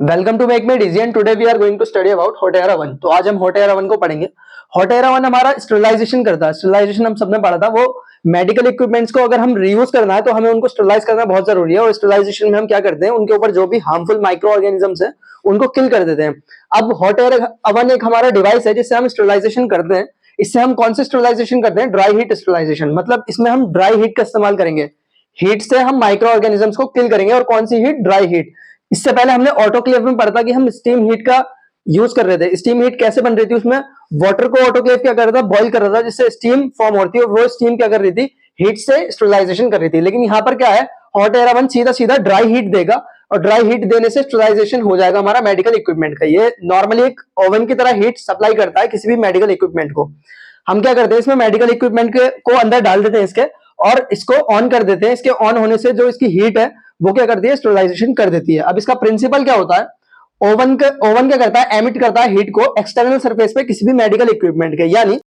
Welcome to make med easy and today we are going to study about hot air oven. तो आज हम hot air oven को पढ़ेंगे। Hot air oven हमारा sterilization करता है। स्टरलाइजेशन हम सबने पढ़ा था। वो मेडिकल इक्विपमेंट्स को अगर हम रीयूज करना है तो हमें उनको स्टरलाइज करना बहुत जरूरी है। और स्टरलाइजेशन में हम क्या करते हैं, उनके ऊपर जो भी हार्मफुल माइक्रो ऑर्गेनिजम्स है उनको किल कर देते हैं। अब हॉट एयर ओवन एक हमारा डिवाइस है जिससे हम स्टरलाइजेशन करते हैं। इससे हम कौन से स्टरलाइजेशन करते हैं? Dry heat sterilization. मतलब इसमें हम ड्राई हीट का इस्तेमाल करेंगे। हीट से हम माइक्रो ऑर्गेनिजम्स को किल करेंगे। और कौन सी हीट? Dry heat. इससे पहले हमने ऑटोक्लेव में पढ़ा था कि हम स्टीम हीट का यूज कर रहे थे। स्टीम हीट कैसे बन रही थी? उसमें वाटर को ऑटोक्लेव क्या कर रहा था? बॉईल कर रहा था, जिससे स्टीम फॉर्म होती है। वो स्टीम क्या कर रही थी? हीट से स्टरलाइजेशन कर रही थी। लेकिन यहाँ पर क्या है, हॉट एयर ओवन सीधा सीधा ड्राई हीट देगा और ड्राई हीट देने से स्टरलाइजेशन हो जाएगा हमारा मेडिकल इक्विपमेंट का। ये नॉर्मली एक ओवन की तरह हीट सप्लाई करता है किसी भी मेडिकल इक्विपमेंट को। हम क्या करते हैं, इसमें मेडिकल इक्विपमेंट को अंदर डाल देते हैं इसके, और इसको ऑन कर देते हैं। इसके ऑन होने से जो इसकी हीट है वो क्या करती है? स्टरलाइजेशन कर देती है। अब इसका प्रिंसिपल क्या होता है? ओवन क्या करता है? एमिट करता है हीट को एक्सटर्नल सरफेस पे किसी भी मेडिकल इक्विपमेंट के। यानी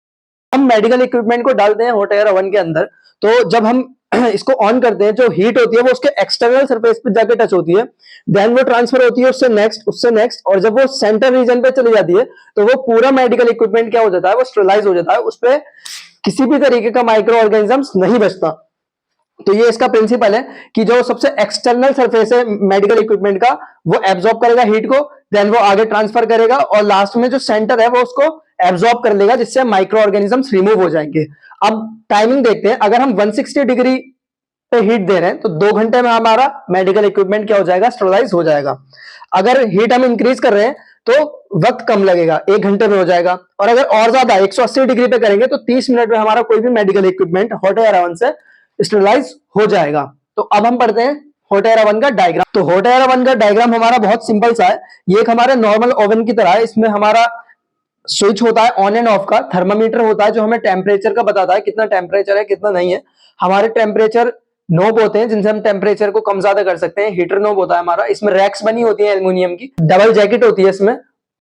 हम मेडिकल इक्विपमेंट को डालते हैं हॉट एयर ओवन के अंदर, तो जब हम इसको ऑन करते हैं, जो हीट होती है वो उसके एक्सटर्नल सरफेस पे जाके टच होती है, देन वो ट्रांसफर होती है उससे नेक्स्ट, और जब वो सेंटर रीजन पे चली जाती है तो वो पूरा मेडिकल इक्विपमेंट क्या हो जाता है? वो स्टरलाइज हो जाता है। उस पर किसी भी तरीके का माइक्रो ऑर्गेनिजम्स नहीं बचता। तो ये इसका प्रिंसिपल है कि जो सबसे एक्सटर्नल सरफेस है मेडिकल इक्विपमेंट का, वो एब्जॉर्ब करेगा हीट को, देन वो आगे ट्रांसफर करेगा, और लास्ट में जो सेंटर है वो उसको एब्जॉर्ब कर लेगा, जिससे माइक्रो ऑर्गेनिजम्स रिमूव हो जाएंगे। अब टाइमिंग देखते हैं। अगर हम 160 डिग्री पे हीट दे रहे हैं तो 2 घंटे में हमारा मेडिकल इक्विपमेंट क्या हो जाएगा? स्टरलाइज हो जाएगा। अगर हीट हम इंक्रीज कर रहे हैं तो वक्त कम लगेगा, 1 घंटे में हो जाएगा। और अगर और ज्यादा 180 डिग्री पे करेंगे तो 30 मिनट में हमारा कोई भी medical equipment hot air oven से स्टरलाइज हो जाएगा। तो अब हम पढ़ते हैं हॉट एयर ओवन का डायग्राम। तो हॉट एयर ओवन का डायग्राम हमारा बहुत सिंपल सा है। ये एक हमारे नॉर्मल ओवन की तरह है। इसमें हमारा स्विच होता है ऑन एंड ऑफ का, थर्मामीटर होता है जो हमें टेम्परेचर का बताता है कितना टेम्परेचर है कितना नहीं है। हमारे टेम्परेचर नोब होते हैं जिनसे हम टेम्परेचर को कम ज्यादा कर सकते हैं। हीटर नोब होता है हमारा। इसमें रैक्स बनी होती है एल्यूमिनियम की, डबल जैकेट होती है इसमें,